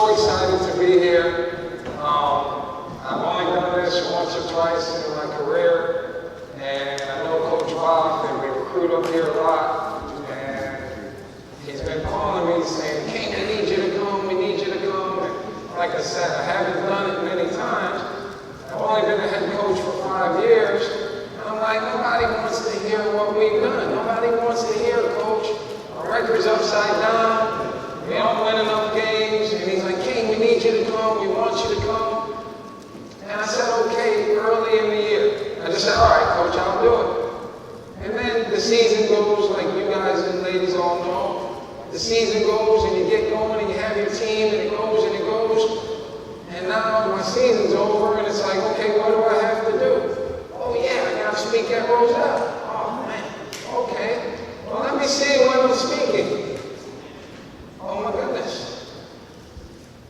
so excited to be here. I've only done this once or twice in my career, and I know Coach Bob, and we recruit up here a lot, and he's been calling me saying, King, we need you to come, we need you to come. And like I said, I haven't done it many times. I've only been a head coach for 5 years. And I'm like, nobody wants to hear what we've done. Nobody wants to hear, Coach. Our record's upside down. We don't win enough games. And he's like, King, we need you to come. We want you to come. And I said, okay, early in the year. I just said, all right, Coach, I'll do it. And then the season goes, like you guys and ladies all know. The season goes, and you get going, and you have your team, and it goes, and it goes. And now my season's over, and it's like, okay, what do I have to do? Oh, yeah, I got to speak at Roselle. Oh, man, okay. Well, let me see when I'm speaking. Oh, my goodness.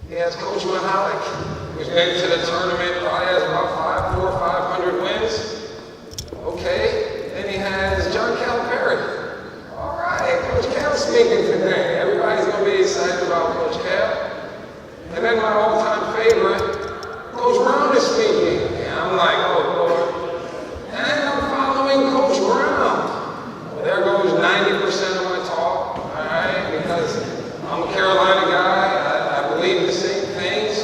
He has Coach Mahalik, who's been to the tournament, probably has about 400 or 500 wins. Okay. Then he has John Calipari. All right, Coach Cal's speaking today. Everybody's going to be excited about Coach Cal. And then my all-time favorite, Coach Brown is speaking. And I'm like, oh, Lord. And then I'm following Coach Brown. Well, there goes 90% of my talk, all right? Because I'm a Carolina guy. I believe the same things.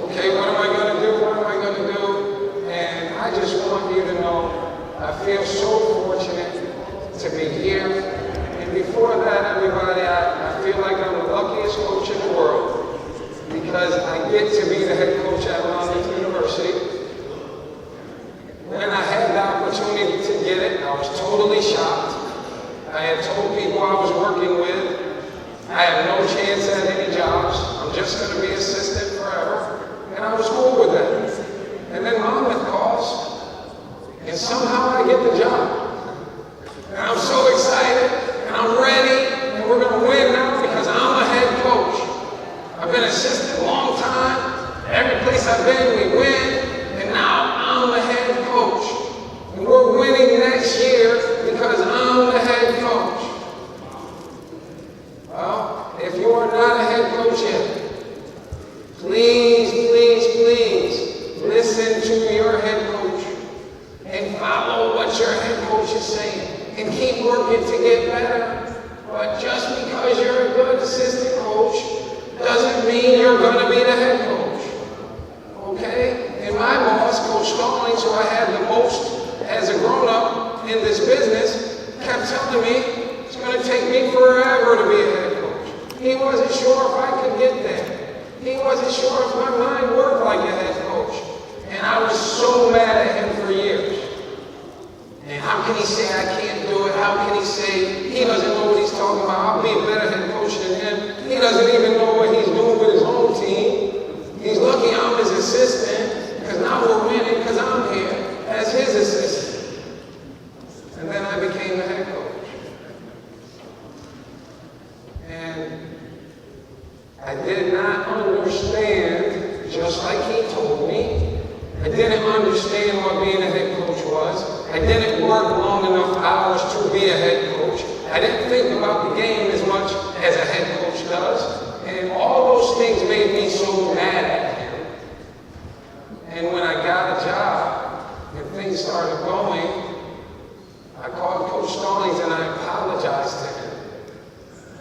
Okay, what am I going to do? What am I going to do? And I just want you to know I feel so fortunate to be here. And before that, everybody, I feel like I'm the luckiest coach in the world, because I get to be the head coach at Monmouth University. When I had the opportunity to get it, I was totally shocked. I had told people I was working with, I have no chance at any jobs. I'm just going to be assistant forever. And I was cool with that. And then Monmouth calls, and somehow I get the job. And I'm so excited, and I'm ready, and we're going to win now because I'm a head coach. I've been assistant a long time. Every place I've been, we win. And now I'm the head coach. And we're winning next year because I'm the head coach. Well, if you are not a head coach yet, please, please, please listen to your head coach and follow what your head coach is saying and keep working to get better. But just because you're a good assistant coach doesn't mean you're going to be the head coach. Okay? And my boss, Coach Stallings, who I had the most as a grown-up in this business, kept telling me it's going to take me forever to be a head coach. He wasn't sure if I could get there. He wasn't sure if my mind worked like a head coach. And I was so mad at him for years. And how can he say I can't do it? How can he say he doesn't know what he's talking about? I'll be a better head coach than him. He doesn't even know what he's doing with his own team. He's lucky I'm his assistant, because now we're winning because I'm here as his assistant. And then I became the head coach. And I did not understand, just like he told me. I didn't understand what being a head coach was. I didn't work long enough hours to be a head coach. I didn't think about the game as much as a head coach does. And all those things made me so mad at him. And when I got a job and things started going, I called Coach Stallings and I apologized to him.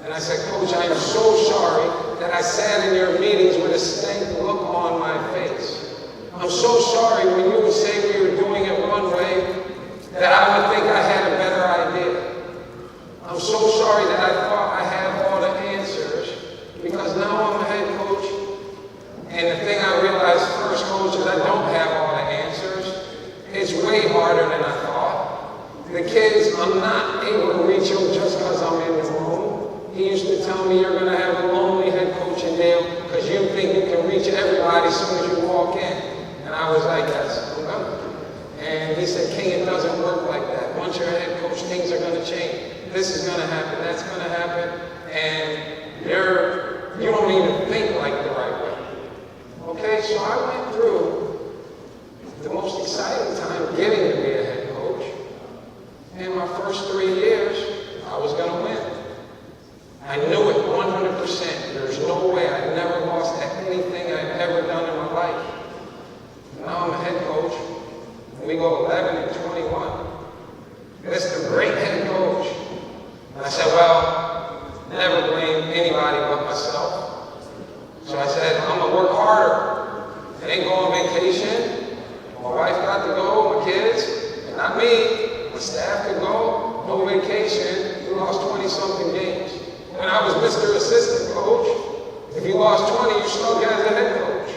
And I said, Coach, I am so sorry that I sat in your meetings with a stank look on my face. I'm so sorry when you would say we were doing it one way, that I would think I had a better idea. I'm so sorry that I thought I had all the answers, because now I'm a head coach. And the thing I realized first, Coach, is I don't have all the answers. It's way harder than I thought. The kids, I'm not able to reach them just because I'm in the room. He used to tell me, you're going to have a lonely head coaching deal because you think you can reach everybody as soon as you walk in. And I was like, yes, I'm going to. And he said, King, it doesn't work like that. Once you're a head coach, things are going to change. This is going to happen, that's going to happen. And you don't even think like the right way. Okay, so I went through the most exciting time getting to be a head coach. In my first 3 years, I was going to win. I knew it 100%. There's no way. I never lost at any stuck as a head coach.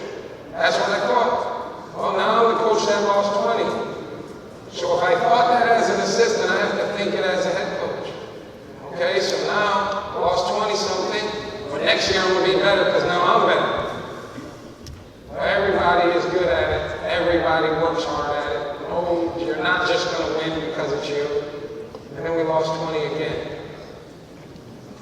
That's what I thought. Well, now I'm the coach that lost 20. So if I thought that as an assistant, I have to think it as a head coach. Okay, so now I lost 20 something. Well, next year I'm going to be better because now I'm better. Everybody is good at it. Everybody works hard at it. No, you're not just going to win because it's you. And then we lost 20 again.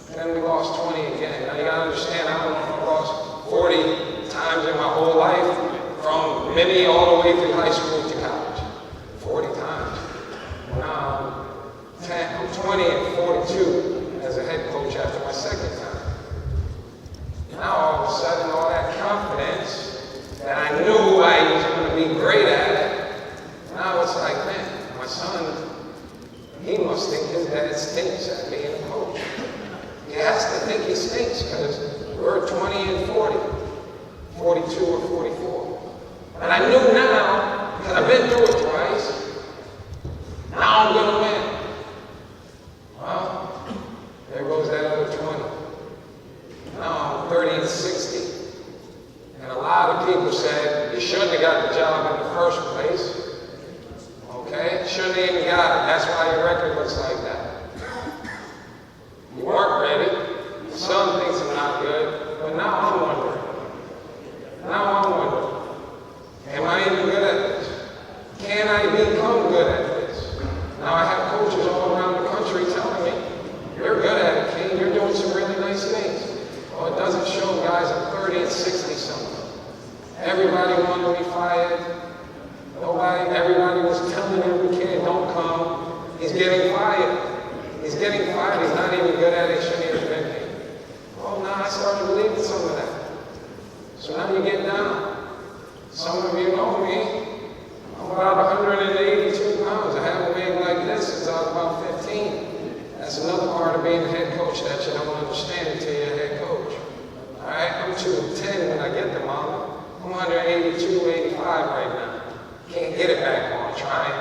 And then we lost 20 again. Now you got to understand, I don't know if I lost 40 times in my whole life, from mini all the way through high school to college. 40 times. Now I'm 20 and 42 as a head coach after my second time. Now all of a sudden, all that confidence that I knew I was going to be great at it, now it's like, man, my son, he must think his dad stinks at being a coach. He has to think he stinks because we're 20 and 40, 42 or 44. And I knew now, because I've been through it twice, now I'm going to win. Well, there goes that other 20. Now I'm 30 and 60. And a lot of people said, you shouldn't have got the job in the first place. Okay? Shouldn't have even got it. That's why your record looks like that. You weren't ready. The son thinks I'm not good. But now I'm wondering. Now I'm wondering. Am I even good at this? Can I become good at this? Now I have coaches all around the country telling me, you're good at it, King. You're doing some really nice things. Well, it doesn't show guys at 30 and 60 something. Everybody wanted me fired. Everybody was telling every kid, don't come. He's getting fired. He's getting fired. He's not even good at it. He shouldn't even been here. Well, now I started believing some of that. So now you get down. Some of you know me. I'm about 182 pounds. I haven't weighed like this since I was about 15. That's another part of being a head coach that you don't understand until you're a head coach. All right, I'm 210 when I get to Monmouth. I'm 182, 85 right now. Can't get it back on. Trying.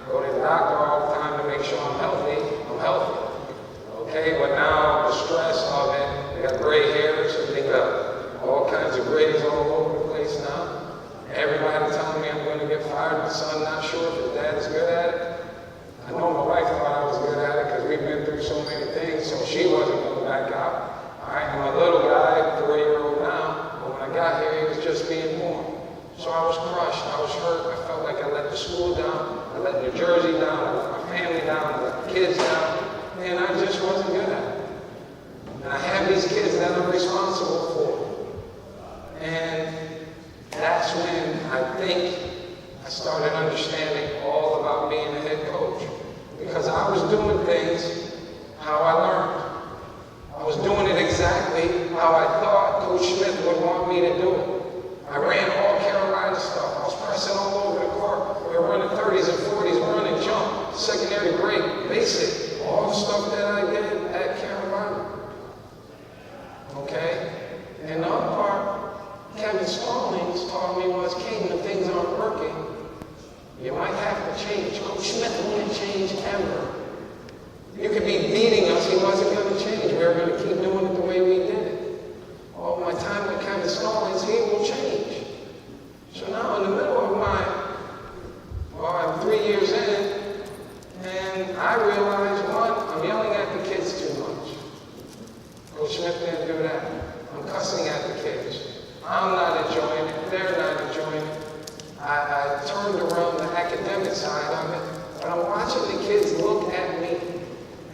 Go to the doctor all the time to make sure I'm healthy. I'm healthy. Okay, but now the stress of it, I got gray hairs, I think all kinds of grays all over the place now. Everybody telling me I'm going to get fired. My son not sure if his dad is good at it. I know my wife thought I was good at it because we've been through so many things, so she wasn't going back out. All right, my little guy, 4-year-old now, but when I got here, he was just being born. So I was crushed, I was hurt, I felt like I let the school down, I let New Jersey down, I let my family down, I let the kids down, and I just wasn't good at it. And I have these kids that I'm responsible for. And that's when I think I started understanding all about being a head coach. Because I was doing things how I learned. I was doing it exactly how I thought Coach Smith would want me to do it. I ran all Carolina stuff. I was pressing all over the court. We were running 30s and 40s, run and jump, secondary break, basic, all the stuff that I did at Carolina. Okay? And the other part, Kevin Stallings taught me was, King, when things aren't working, you might have to change. Coach Smith wouldn't change ever. You could be beating us, he wasn't going to change. We were going to keep doing it the way we did it. All my time with Kevin Stallings, he will change. So now in the middle of I'm 3 years in, and I realize, one, I'm yelling at the kids too much. Coach Smith didn't do that. I'm cussing at the kids. I'm not enjoying it. They're not enjoying it. I turned around the academic side of it, but I'm watching the kids look at me,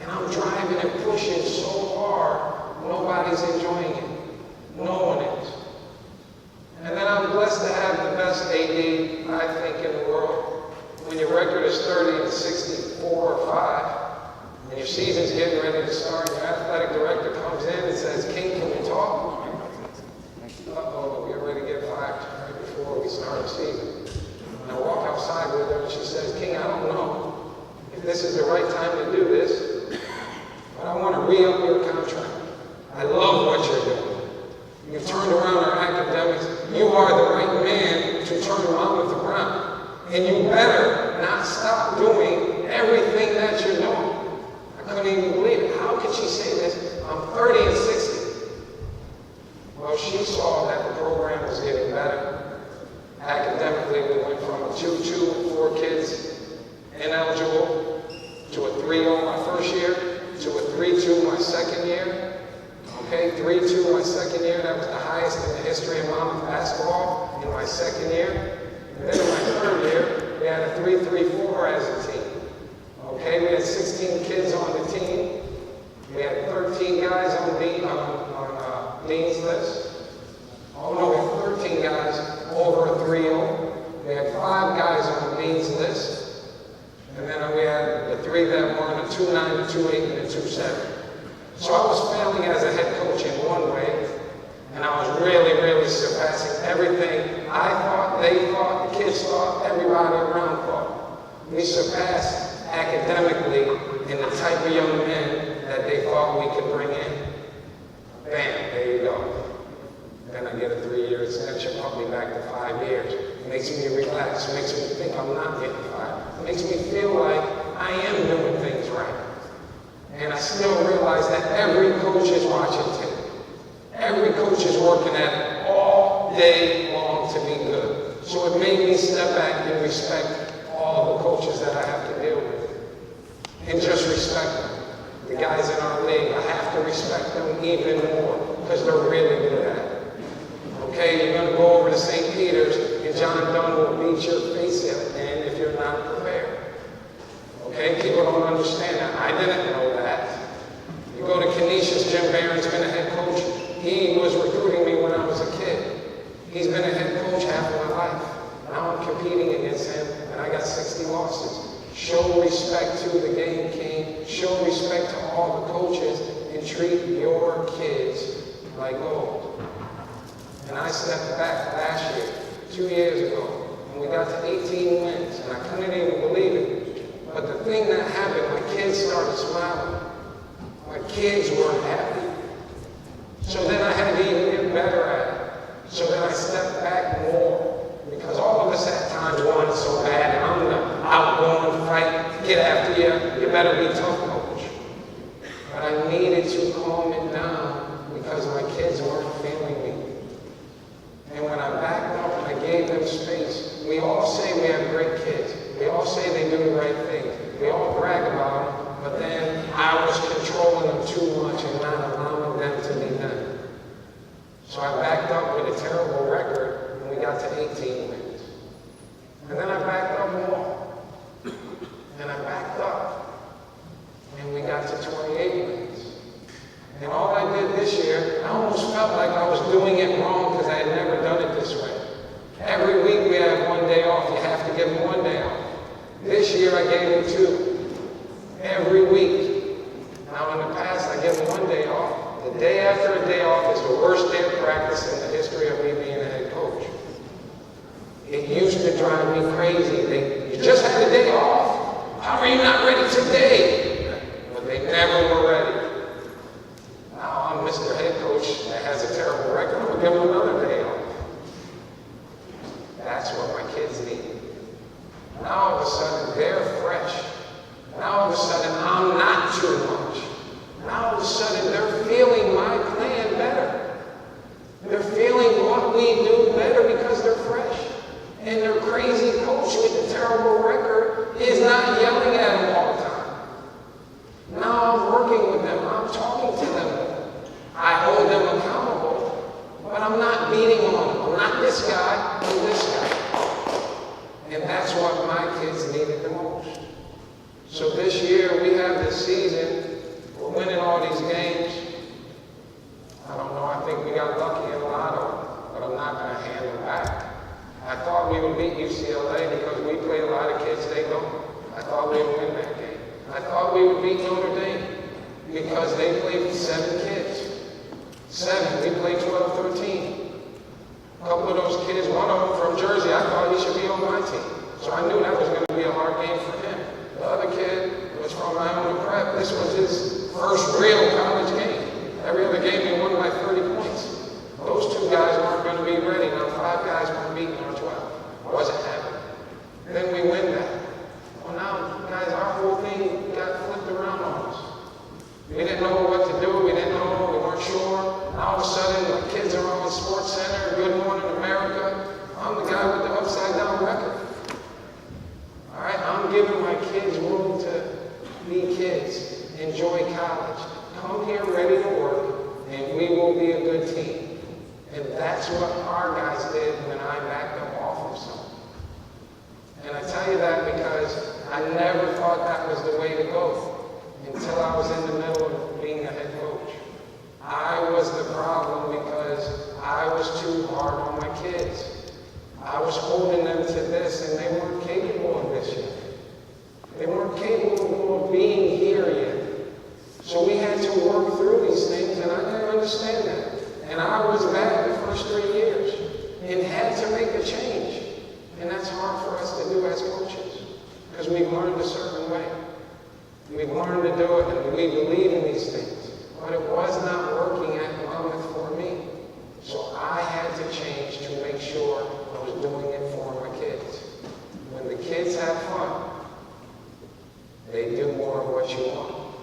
and I'm driving and pushing so hard, nobody's enjoying it. No one is. And then I'm blessed to have the best AD, I think, in the world. When your record is 30 and 64 or 5, and your season's getting ready to start, your athletic director comes in and says, King, can we talk? Uh-oh, we're ready to get fired right before we start the season. And I walk outside with her and she says, King, I don't know if this is the right time to do this, but I want to re-up your contract. I love what you're doing. You've turned around our academics. You are the right man to turn Monmouth around. And you better not stop doing everything that you're doing. I couldn't even believe it. How could she say this? I'm 30 and 60. Well, Well, she saw that the program was getting better. Academically, we went from a 2-2 with 4 kids ineligible to a 3-0 my first year, to a 3-2 my second year. Okay, 3-2 my second year. That was the highest in the history of Monmouth basketball in my second year. And then in my third year, we had a 3-3-4 as a team. Okay, we had 16 kids on the team. We had 13 guys on Dean's list. Oh no, we had 13 guys over a 3-0. We had 5 guys on Dean's list. And then we had the 3 that were in a 2-9, a 2-8, and a 2-7. So I was failing as a head coach in one way, and I was really, really surpassing everything I thought, they thought, the kids thought, everybody around thought. We surpassed academically in the type of young men that they thought we could bring in. Bam, there you go. Then I get a 3-year extension, up me back to 5 years. It makes me relax, it makes me think I'm not getting fired. It makes me feel like I am doing things right. And I still realize that every coach is watching tape. Every coach is working at it all day long to be good. So it made me step back and respect all the coaches that I have to deal with. And just respect them. The guys in our league, I have to respect them even more because they're really good at it. Okay, you're going to go over to St. Peter's and John Dunn will beat your face in, and if you're not prepared. Okay, people don't understand that. I didn't know that. You go to Canisius, Jim Barron's been a head coach. He was recruiting me when I was a kid. He's been a head coach half of my life. Now I'm competing against him, and I got 60 losses. Show respect to the game king. Show respect to all the coaches, and treat your kids like gold. And I stepped back last year, 2 years ago, and we got to 18 wins, and I couldn't even believe it. But the thing that happened, my kids started smiling. My kids were happy. So then I had to even get better at it. So then I stepped back more. Because all of us at times want it so bad, and I'm the outgoing fight, get after you, you better be tough, coach. But I needed to calm it down because my kids weren't feeling me. And when I backed up and I gave them space, we all say we have great kids. We all say they do the right thing. We all brag about them, but then I was controlling them too much and not allowing them to be them. So I backed up with a terrible record, and we got to 18 wins. And then I backed up more. And I backed up, and we got to 28 wins. And all I did this year, I almost felt like I was doing it wrong because I had never done it this way. Every week we have 1 day off. You have to give them 1 day off. This year I gave them 2. Every week. Now in the past I give them 1 day off. The day after a day off is the worst day of practice in the history of me being a head coach. It used to drive me crazy. You just had a day off. How are you not ready today? But they never were ready. Now I'm Mr. Head Coach that has a terrible record. I'm going to give them another day off. That's what my kids need. Now all of a sudden they're fresh. Now all of a sudden I'm not too much. Now all of a sudden they're feeling my plan better. They're feeling what we do better because they're fresh. And their crazy coach with the terrible record is not yelling at them all the time. Now I'm working with them. I'm talking to them. I hold them accountable, but I'm not beating on them. I'm not this guy, I'm this guy. And that's what my kids needed the most. So this year, we have this season, we're winning all these games. I don't know, I think we got lucky in a lot of them, but I'm not going to hand them back. I thought we would beat UCLA because we play a lot of kids they don't. I thought we would win that game. I thought we would beat Notre Dame because they played 7 kids. 7, we played 12, 13. A couple of those kids, one of them from Jersey, I thought he should be on my team. So I knew that was going to be a hard game for him. The other kid was from Iona Prep. This was his first real college game. Every other game he won by 30 points. Those 2 guys weren't going to be ready. Now 5 guys weren't beating on 12. It wasn't happening. And then we win that. Well now, guys, our whole thing got flipped around on us. We didn't know what to do. We didn't know. We weren't sure. And all of a sudden, the kids are always Good Morning America, I'm the guy with the upside down record. All right, I'm giving my kids room to be kids, enjoy college, come here ready to work, and we will be a good team. And that's what our guys did when I backed them off of something. And I tell you that because I never thought that was the way to go until I was in the middle of being a head coach. I was the problem because I was too hard on my kids. I was holding them to this, and they weren't capable of this yet. They weren't capable of being here yet. So we had to work through these things, and I didn't understand that. And I was bad the first 3 years and had to make a change. And that's hard for us to do as coaches because we've learned a certain way. We've learned to do it, and we believe in these things. But it was not working at Monmouth for me. So I had to change to make sure I was doing it for my kids. When the kids have fun, they do more of what you want.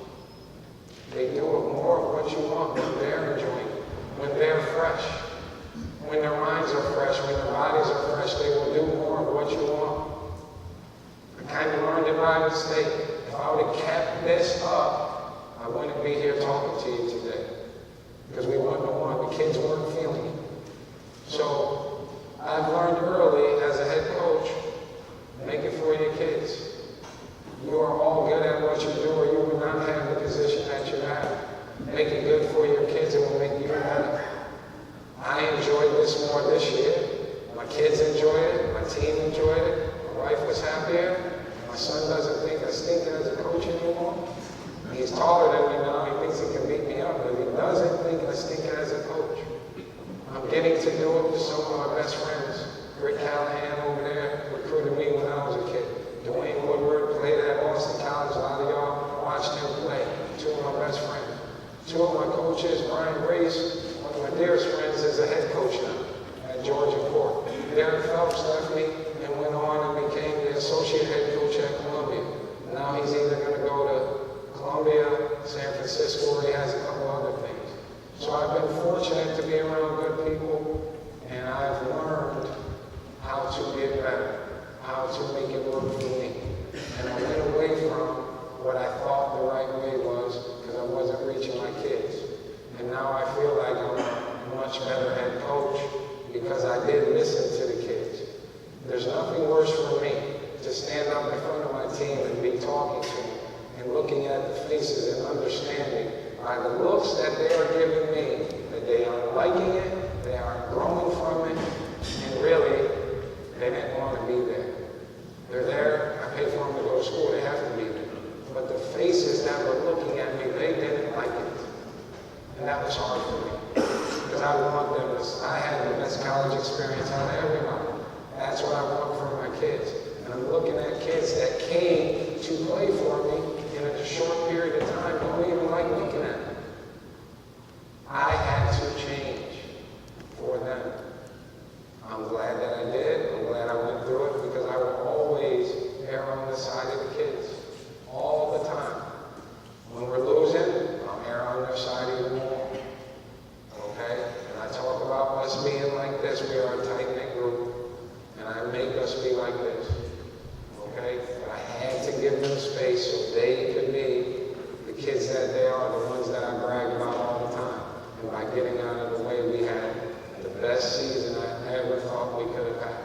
They do more of what you want when they're enjoying it, when they're fresh. When their minds are fresh, when their bodies are fresh, they will do more of what you want. I kind of learned it by mistake. If I would have kept this up, I wouldn't be here talking to you today. Because we wouldn't have won. The kids weren't feeling it. So I've learned early as a head coach, make it for your kids. You are all good at what you do, or you would not have the position that you have. Make it good for your kids, it will make you better. I enjoyed this more this year. My kids enjoyed it. My team enjoyed it. My wife was happier. My son doesn't think I stink as a coach anymore. He's taller than me now. He thinks he can beat me up, but he doesn't think I stink as a coach. I'm getting to do it with some of my best friends. Rick Callahan over there recruited me when I was a kid. Dwayne Woodward played at Boston College. A lot of y'all watched him play. Two of my best friends. Two of my coaches, Brian Grace, one of my dearest friends, is a head coach now at Georgia Fort. Darren Phelps left me and went on and became the associate head coach at Columbia. Now he's either going to go to Columbia, San Francisco, or he has a couple other things. So I've been fortunate to be around good people, and I've learned how to get better, how to make it work for me. And I went away from what I thought the right way was because I wasn't reaching my kids. And now I feel like I'm a much better head coach because I did listen to the kids. There's nothing worse for me to stand up in front of my team and be talking to them and looking at the faces and understanding by the looks that they are giving me that they aren't liking it, they aren't growing from it, and really, they didn't want to be there. They're there, I pay for them to go to school, they have to be there. But the faces that were looking at me, they didn't like it. And that was hard for me. Because I want them to, I had the best college experience out of everybody. That's what I want for my kids. And I'm looking at kids that came to play for me in a short period of time, don't even like looking at them. I had to change for them. I'm glad that I did. I'm glad I went through it because I would always err on the side of the kids. All the time. When we're losing, I'll err on their side even more. Okay? And I talk about us being like this. We are a tight-knit group. And I make us be like this. Okay? But I had to give them space so they could be the kids that they are, the ones that I brag about all the time. And by getting out of the way, we had the best season I ever thought we could have had.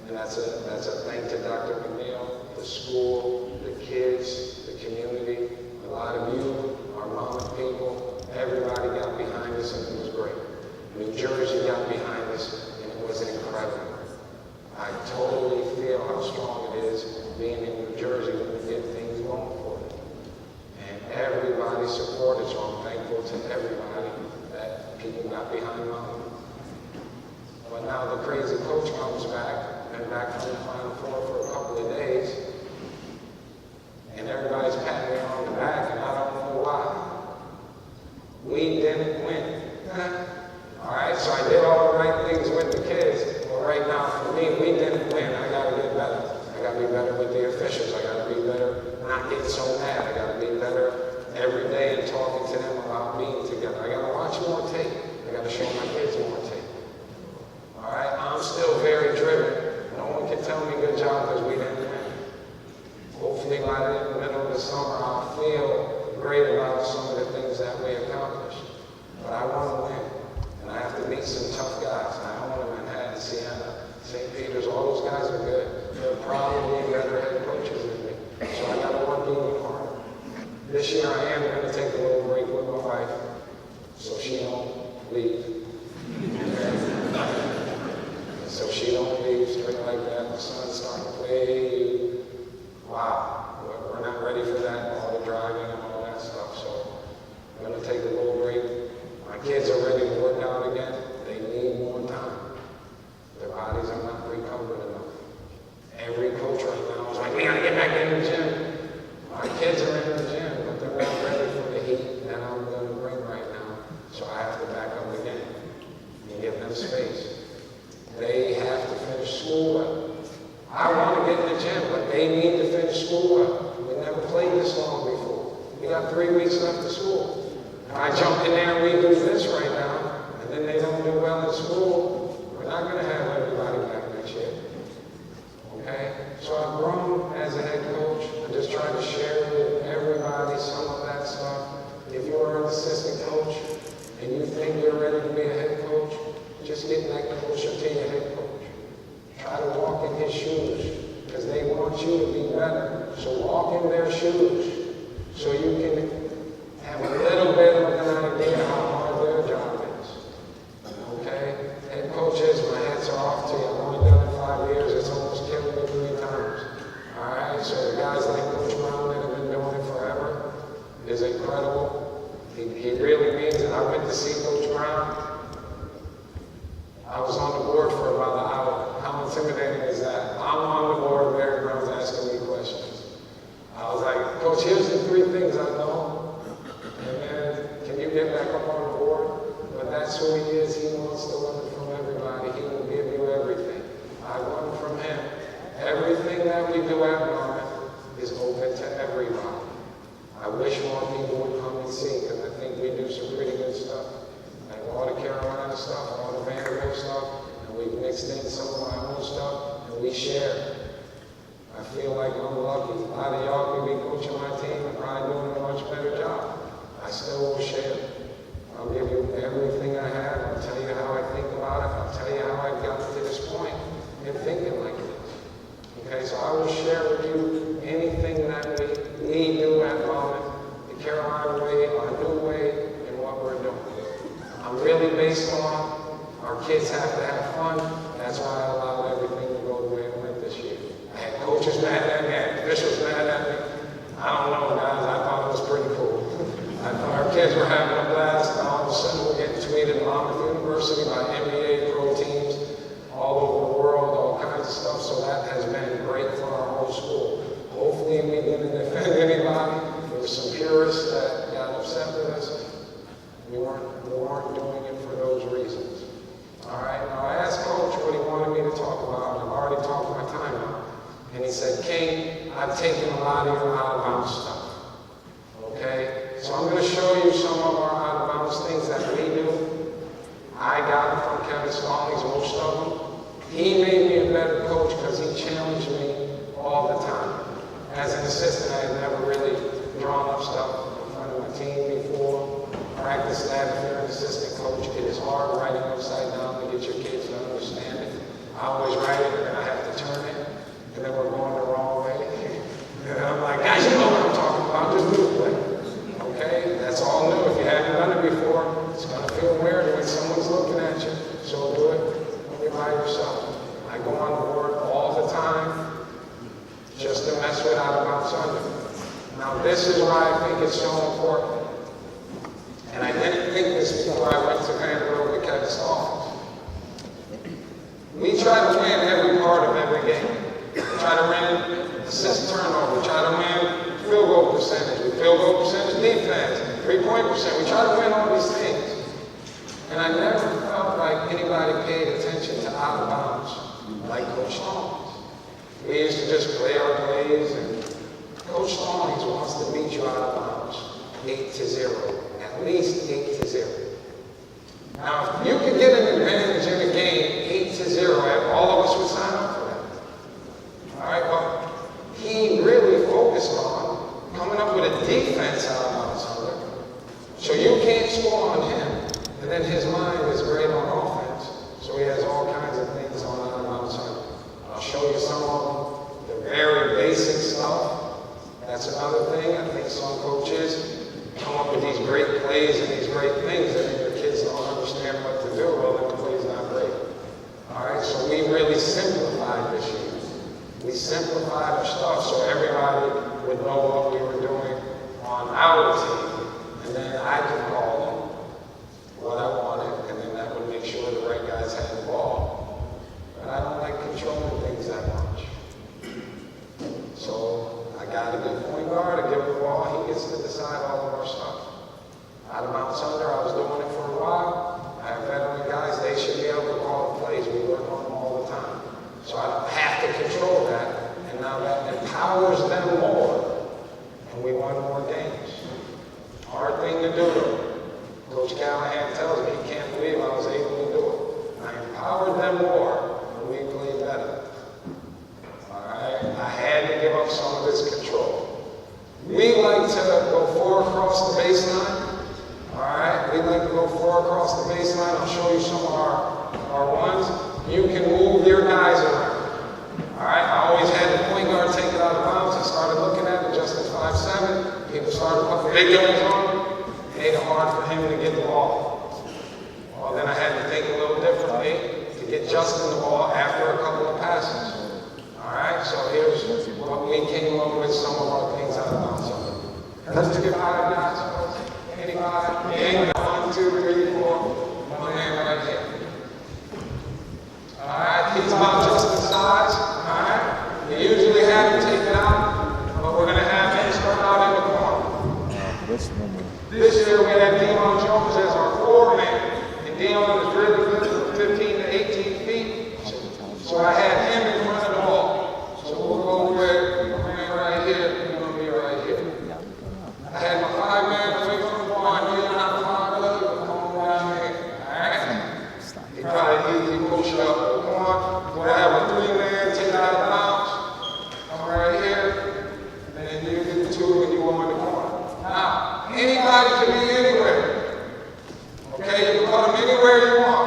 And that's a thank to Dr. McNeil, the school, the kids, the community, a lot of you, our Monmouth people, everybody got behind us and it was great. New Jersey got behind us and it was incredible. I totally feel how strong it is being in New Jersey when we get things going for it. And everybody supported, so I'm thankful to everybody that people got behind Monmouth. But now the crazy coach comes back, been back from the Final Four for a couple of days, and everybody's patting me on the back, and I don't know why. We didn't win. All right, so I did all the right things with the kids, but right now for me, we didn't win. I got to get better. I got to be better with the officials. I got to be better not getting so mad. I got to be better every day and talking to them about being together. I got to watch more tape. I got to show my kids more tape. space. They have to finish school well. I want to get in the gym, but they need to finish school well. We never played this long before. We got 3 weeks left of school. If I jump in there and we do this right now, and then they don't do well in school, we're not going to have everybody back next year. Okay? So I've grown as a head coach. I just try to share with everybody some of that stuff. If you're an assistant coach and you think you're ready to be a head coach, just get that coach until you're head coach. Try to walk in his shoes because they want you to be better. So walk in their shoes so you can have a little bit of an idea how hard their job is. Okay? Head coaches, my hats are off to you. I've only done it 5 years. It's almost killed me 3 times. All right? So the guys like Coach Brown that have been doing it forever is incredible. He really means it. I went to see Coach Brown. I was on the board for about an hour. How intimidating is that? I'm on the board, Larry Brown's asking me questions. I was like, Coach, here's the 3 things I know. And then, can you get back up on the board? But that's who he is. He wants to learn from everybody. He will give you everything. I learned from him. Everything that we do at Monmouth is open to everybody. I wish more people would come and see because I think we do some pretty good stuff. Like all the Carolina stuff, all the Vanderbilt stuff, and we've mixed in some of my own stuff, and we share. I feel like I'm lucky. A lot of y'all could be coaching my team and probably doing a much better job. I still will share. I'll give you everything I have. I'll tell you how I think about it. I'll tell you how I got to this point in thinking like this. Okay, so I will share with you anything that we do at Monmouth, the Carolina way, our new way, and what we're doing. I'm really based on our kids have to have fun. That's why I allowed everything to go the way it went this year. I had coaches mad at me, I had officials mad at me. I don't know, guys. I thought it was pretty cool. I thought our kids were having a blast. All of a sudden, we're getting tweeted at Monmouth University by NBA pro teams all over the world, all kinds of stuff. So that has been great for our whole school. Hopefully, we didn't offend anybody. There were some purists that got upset with us. We weren't doing it for those reasons. All right, now I asked Coach what he wanted me to talk about, and I've already talked my time out. And he said, King, I've taken a lot of your out-of-bounds stuff. Okay? So I'm going to show you some of our out-of-bounds things that we do. I got them from Kevin Stallings, most of them. He made me a better coach because he challenged me all the time. As an assistant, I had never really drawn up stuff in front of my team before. Practice that if you're an assistant coach. It is hard writing upside down to get your kids to understand it. I always write it and I have to turn it, and then we're going the wrong way. And I'm like, guys, you know what I'm talking about. Just do the play. Okay? That's all new. If you haven't done it before, it's going to feel weird when someone's looking at you. So do it when you're by yourself. I go on the board all the time just to mess with out-of-bounds under. Now, this is why I think it's so important. And I didn't think this before I went to Vanderbilt with Kevin Stallings. We try to win every part of every game. We try to win assist turnover. We try to win field goal percentage. Field goal percentage defense. 3-point percent. We try to win all these things. And I never felt like anybody paid attention to out of bounds like Coach Stallings. We used to just play our plays, and Coach Stallings wants to beat you out of bounds 8-0. At least 8-0. Now, if you could get an advantage in a game 8-0, all of us would sign up for that. All right, well, he really focused on coming up with a defense out of bounds under. So you can't score on him, and then his mind is great on offense. So he has all kinds of things on out of bounds under. I'll show you some of them. The very basic stuff. That's another thing. I think some coaches come up with these great plays and these great things, and then your kids don't understand what to do. Well, then the play's not great. All right, so we really simplified this year. We simplified our stuff so everybody would know what we were doing on our team, and then I could call them what I wanted, and then that would make sure the right guys had the ball. But I don't like controlling things that much. So I got a good point guard, I give him the ball, he gets to decide all of our stuff. Out of bounds under, I was doing it for a while. I have veteran guys, they should be able to call outnumbered them more, and we played better. All right? I had to give up some of this control. We like to go 4 across the baseline. All right? We like to go 4 across the baseline. I'll show you some of our ones. You can move your guys around. All right? I always had the point guard take it out of bounds. I started looking at it just at 5'7". People started putting big guns on him. Made it hard for him to get the ball. Well, then I had to think a little differently to get Justin the ball after a couple of passes. All right, so here's what we came up with, some of our things out of bounds. Let's just get 5 guys. Anybody? Yeah, 1, 2, 3, 4. One man right here. All right, he's about Justin's size. All right, you usually have him take it out, but we're going to have him start out in the corner. This year we had Dion Jones as our 4-man, and Dion is really good from 15 to 18 feet, so I had him in front of the ball. So we'll go with a man right here, and going to be right here. I had my 5-man away from the ball. I knew you're not 5 good, but come on down here. All right? He probably easy push up. Come on. We'll have a 3-man, take it out of bounds. Come right here, and then you get the 2 and you go in the corner. Now, anybody can be anywhere. Okay, you can put them anywhere you want.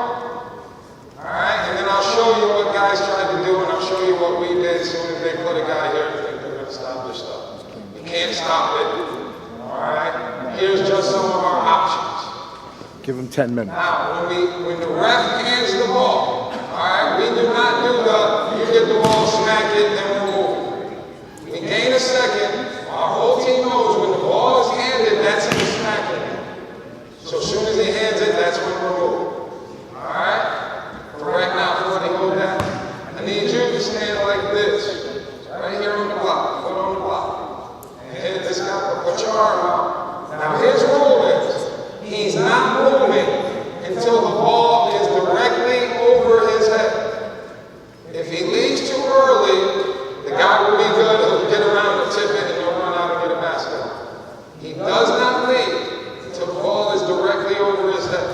All right, and then I'll show you what guys tried to do, and I'll show you what we did as soon as they put a guy here and think they're going to stop their stuff. You can't stop it. All right, here's just some of our options. Give them 10 minutes. Now, when the ref hands the ball, all right, we do not do the, you get the ball, smack it, then we're moving. We gain a second. Our whole team knows when the ball is handed, that's him smacking. So as soon as he hands it, that's when we're moving. All right? For right now, before they go down, I need you to stand like this. Right here on the block, foot on the block. And hit this guy, put your arm out. Now his rule is, he's not moving until the ball is directly over his head. If he leaves too early, the guy will be good, he'll get around the tip it, and he'll run out and get a basket. He does not leave until the ball is directly over his head.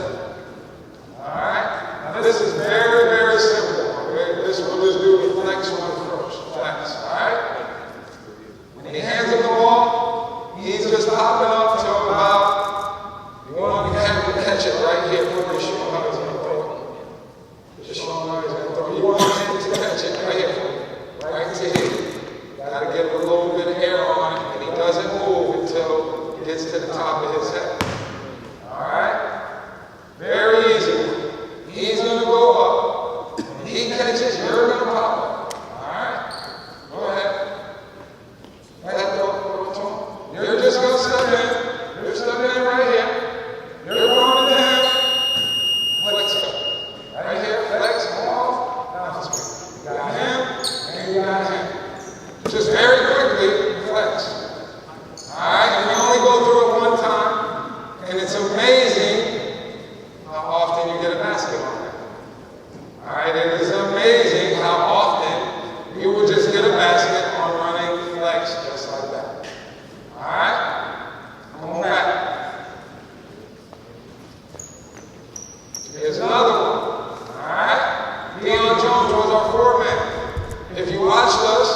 Alright? Now this is very, very simple. Okay? This we'll just do the flex one first. Flex. Alright? When he hands him the ball, he's just popping up to about, you want to have him catch it right here before you show him how he's going to throw it. Just show him how he's going to throw it. You want him to catch it right here. Right to here. Got to get a little bit of air on it, and he doesn't move until it gets to the top of his head. All right? Very easy. He's going to go up. When he catches, you're going to pop up. All right? Go ahead. Go ahead, go to him. You're just going to step in. You're stepping in right here. You're going to him. Flex it. Right here, flex, off. Now it's me. You got him, and you got him. Just very quickly, flex. All right, and we only go through it one time, and it's amazing how often you get a basket on that. All right, it is amazing how often you will just get a basket on running flex just like that. All right, come on back. Here's another one. All right, Dion Jones was our 4-man. If you watched us,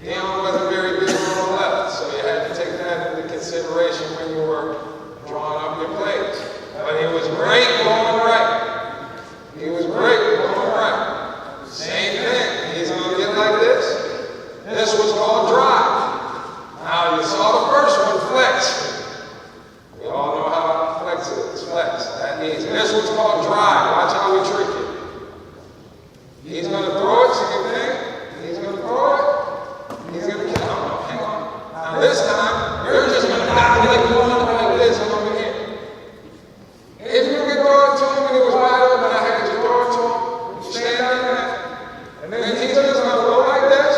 Dion wasn't very big on the left, so you had to take that into consideration when you were drawing up your plays. But he was great going right. He was great going right. Same thing. He's going to get like this. This was called drive. Now, you saw the first one, flex. We all know how flex is. Flex. That easy. This one's called drive. Watch how we trick it. He's going to throw it, same thing. He's going to throw it. He's going to kill him. No, hang on. Now this time, you're just going to have to get going up like this and over here. If you could throw it to him and he was wide open, I had you throw it to him, you stand there, and then he's just going to go like this.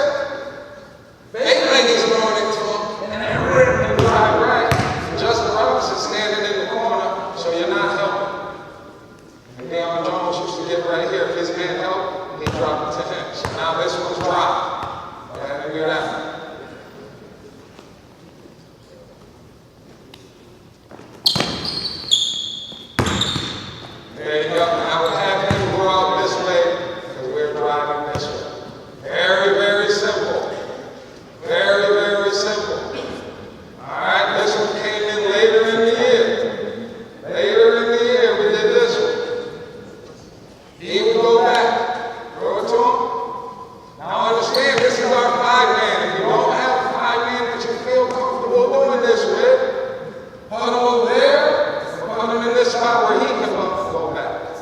Fake like he's throwing it to him, and then rip and drive right. Justin Robinson standing in the corner, so you're not helping. And Dion Jones used to get right here. If his man helped, he dropped it to him. So now this one's drop. Figure it out. There you go. I would have him go out He would go back, throw it to him. Now understand, this is our 5-man. If you don't have a 5-man that you feel comfortable doing this with, put him over there, put him in this spot where he can go back.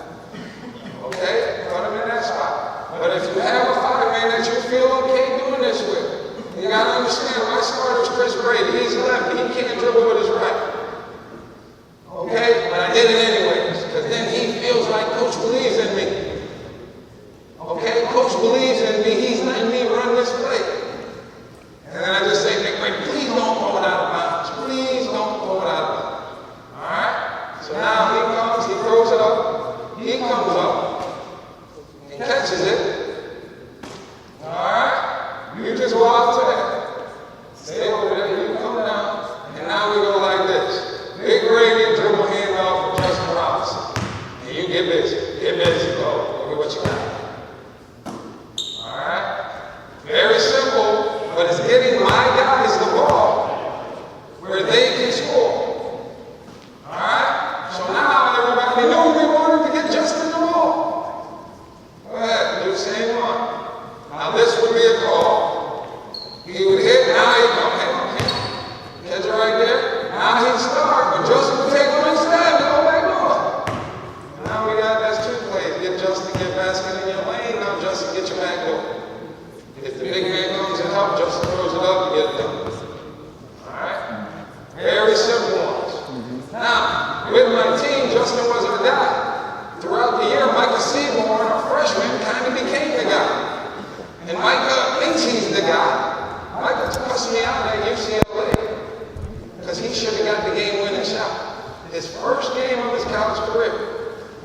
Okay? Put him in that spot. But if you have a 5-man that you feel okay doing this with, you gotta understand, my starter is Chris Brady. He's lefty. He can't dribble with his right. Okay? But I did it anyways, because then he feels like Coach believes in me. Okay? Coach believes in me. He's letting me run this play. And then I just say, Nick, please don't throw it out of bounds. Please don't throw it out of bounds. All right? So now he comes, he throws it up. He comes up. He catches it. All right? You just go out to that. Stay over there. You come down. And now we go like this. Big Brady dribble handoff for Justin Robinson. And you get busy. Get busy. Go. Look at what you got. All right? Very simple, but it's getting my guys the ball where they can score. All right? So now everybody knew we wanted to get Justin the ball. Go ahead. Do the same one. Now this would be a call. He would hit. Now he come in. Catch it right there. Now he'd start, but Justin would take one step and go back door. Now we got, that's 2 plays. Get Justin, get basket in your lane. Now Justin, get your back door. If the big man comes and helps, Justin throws it up and get it done. All right? Very simple ones. Now, with my team, Justin wasn't the guy. Throughout the year, Micah Seymour, a freshman, kind of became the guy. And Micah thinks he's the guy. Micah cussed me out at UCLA. Because he should have got the game-winning shot. His first game of his college career.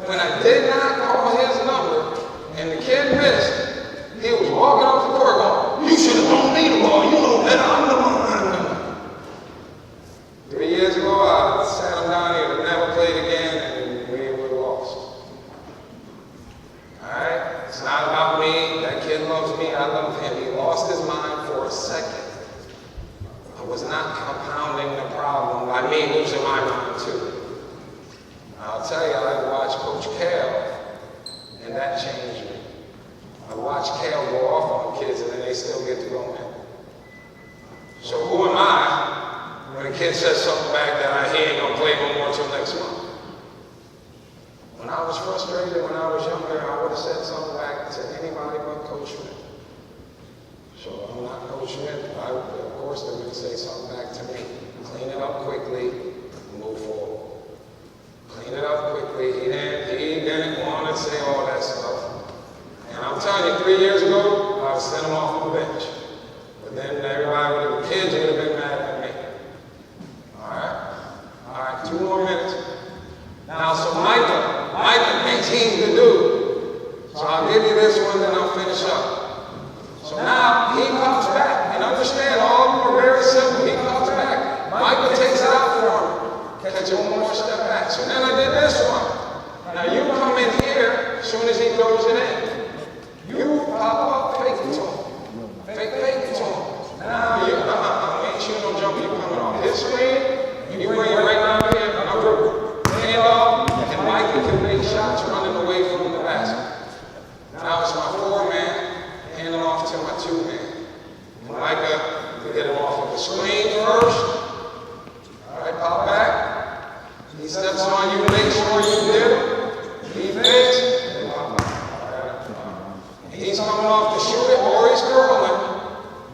When I did not call his number, and the kid missed, he was walking off the court going, you should have thrown me the ball. You know better. I'm the one. 3 years ago, I sat him down here and never played again, and we would have lost. All right? It's not about me. That kid loves me. I love him. He lost his mind for a second. I was not compounding the problem by me losing my mind too. I'll tell you, I watched Coach Kale, and that changed me. I watched Kale go off on kids, and then they still get to go in. So who am I when a kid says something back that he ain't gonna play no more until next month? When I was frustrated, when I was younger, I would have said something back to anybody but Coach Schmidt. So I'm not Coach Schmidt. Of course, they're going to say something back to me. Clean it up quickly, move forward. Clean it up quickly. He didn't want to say all that stuff. And I'm telling you, 3 years ago, I would send him off the bench. But then everybody, the kids would have been mad at me. All right, 2 more minutes. Now, so Micah thinks he's the dude. So I'll give you this one, then I'll finish up. So now he comes back, and understand, all of them are very simple. He comes back. Micah takes it out for him. Catch it 1 more step back. So then I did this one. Now you come in here as soon as he throws it in. You pop up, fake it to him. Fake it to him. Now you, ain't shooting no jumper. You coming off his screen. You bring it right down here. Number hand off, and Micah can make shots running away from the basket. Now it's my 4-man. Handing off to my 2-man. Micah, we get him off of the screen first. All right, pop back. He steps on you, make sure you did it. He fakes, and pop back. He's coming off to shoot it, or he's curling.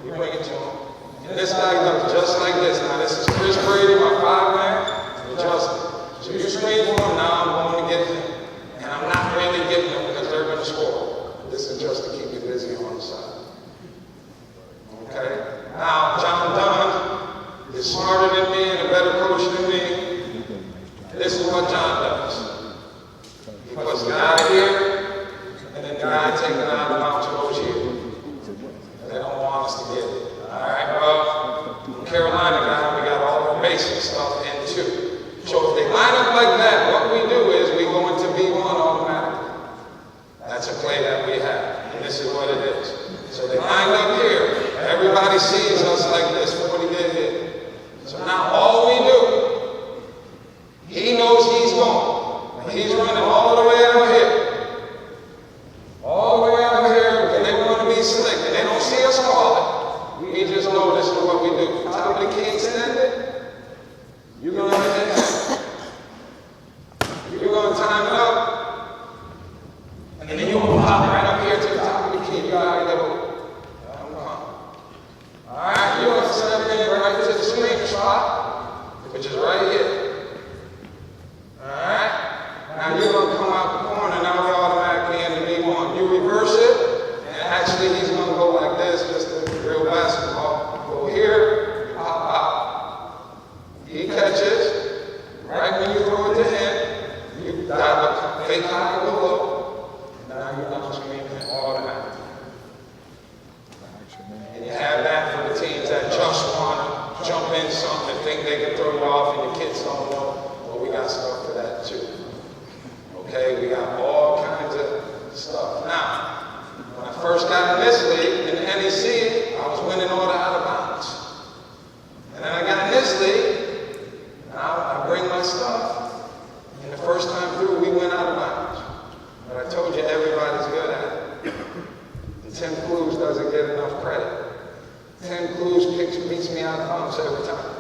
You bring it to him. And this guy does just like this. Now, this is Chris Brady, my 5-man, and Justin. So you screen for him, now I'm going to get him. And I'm not really getting him because they're going to score. This is just to keep you busy on the side. Okay? Now, John Dunn is smarter than me and a better coach than me. This is what John does. He puts the guy here, and then the guy taking it out of bounds goes here. They don't want us to get it. All right, well, from Carolina guy, we got all the basic stuff in too. So if they line up like that, what we do is we go into B1 automatically. That's a play that we have, and this is what it is. So they lined up here. Everybody sees us like this, 40 get hit. So now all we do, he knows he's going. And he's running all the way out here. And then you're going to pop right up here to the top of the key. You got to go. Come on. All right, you're going to send it right to the sweet spot, which is right here. All right. Now you're going to come out the corner. Now we automatically into V1. You reverse it, and actually he's going to go like this, just a real basketball. Go here, pop out. He catches. Right when you throw it to him, you dive a fake high and go low. Now you're down screen automatically. And you have that for the teams that just want to jump in something and think they can throw you off and the kids don't know. Well, we got stuff for that too. Okay, we got all kinds of stuff. Now, when I first got in this league, in the NEC, I was winning all the out of bounds. And then I got in this league, and I bring my stuff. And the first time through, we went out of bounds. But I told you, everybody's good at it. And Tim Clues doesn't get enough credit. Tim Clues beats me out of bounds every time.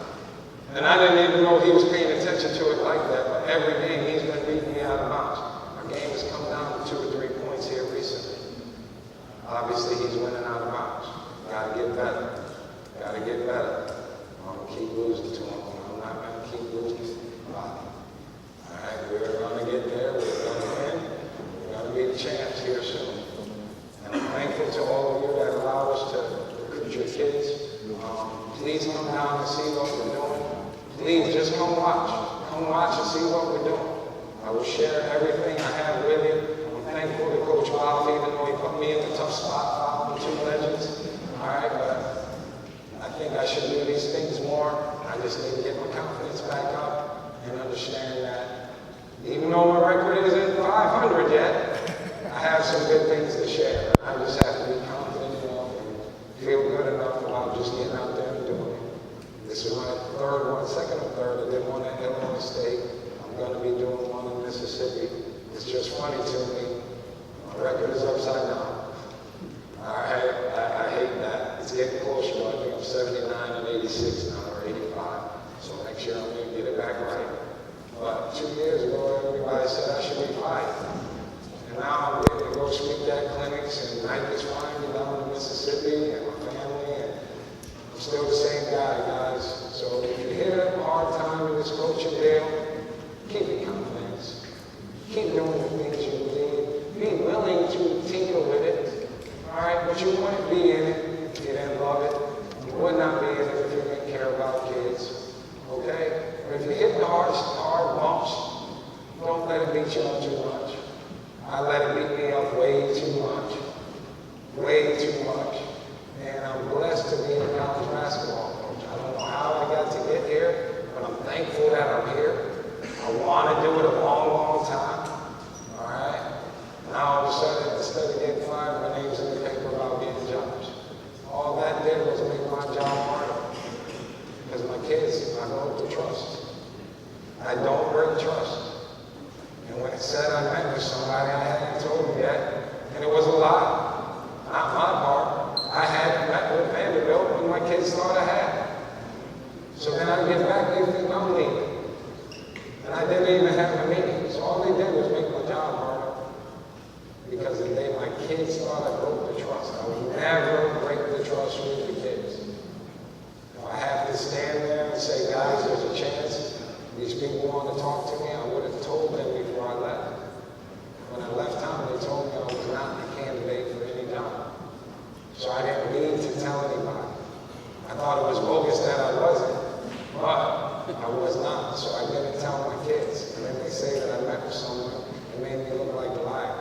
And I didn't even know he was paying attention to it like that, but every game he's been beating me out of bounds. Our game has come down to 2 or 3 points here recently. Obviously, he's winning out of bounds. Got to get better. Got to get better. I'm going to keep losing to him. I'm not going to keep losing to him. All right, we're going to get there. We're going to win. We're going to be the champs here soon. And I'm thankful to all of you that allow us to recruit your kids. Please come down and see what we're doing. Please just come watch. Come watch and see what we're doing. I will share everything I have with you. I'm thankful to Coach Bob, even though he put me in the tough spot, following 2 legends. All right, but I think I should do these things more. I just need to get my confidence back up and understand that even though my record isn't 500 yet, I have some good things to share. I just have to be confident enough and feel good enough about just getting out there and doing it. This is my second or third. I did one at Illinois State. I'm going to be doing one in Mississippi. It's just funny to me. My record is upside down. All right, I hate that. It's getting closer. I think I'm 79 and 86 now, or 85. So next year I'm going to get it back right. But 2 years ago, everybody said I should be 5. And now I'm getting to go speak at clinics, and Nike is flying me down to Mississippi, and my family, and I'm still the same guy, guys. So if you hit a hard time in this coaching deal, keep your confidence. Keep doing the things you believe. Be willing to tinker with it. All right, but you wouldn't be in it if you didn't love it. You would not be in it if you didn't care about kids. Okay? But if you hit the hard bumps, don't let it beat you up too much. I let it beat me up way too much. Way too much. And I'm blessed to be a college basketball coach. I don't know how I got to get here, but I'm thankful that I'm here. I want to do it a long, long time. All right? Now all of a sudden, instead of getting fired, my name's in the paper about getting jobs. All that did was make my job harder. Because my kids, I don't put trust. I don't break trust. And when it said I met with somebody I hadn't told you yet, and it was a lie. Not my part. I hadn't met with Vanderbilt when my kids thought I had. So then I get back, they think I'm leaving. And I didn't even have a meeting. So all they did was make my job harder. Because the day my kids thought I broke the trust. I would never break the trust with the kids. If I have to stand there and say, guys, there's a chance these people want to talk to me, I would have told them before I left. When I left town, they told me I was not a candidate for any job. So I didn't need to tell anybody. I thought it was bogus that I wasn't, but I was not. So I didn't tell my kids. And then they say that I met with someone, it made me look like a liar.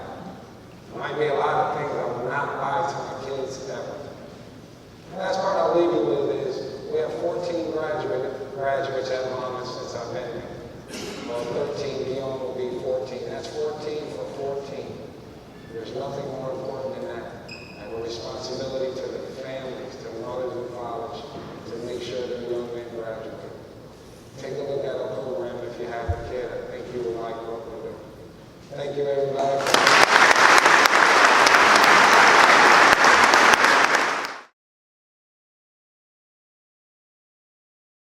There might be a lot of things I will not lie to my kids ever. The last part I'll leave you with is we have 14 graduates at Monmouth since I've been here. Well, 13, Dion will be 14. That's 14 for 14. There's nothing more important than that. I have a responsibility to the families, to mothers and fathers, to make sure that young men graduate. Take a look at our program if you have a kid. I think you will like what we do. Thank you, everybody.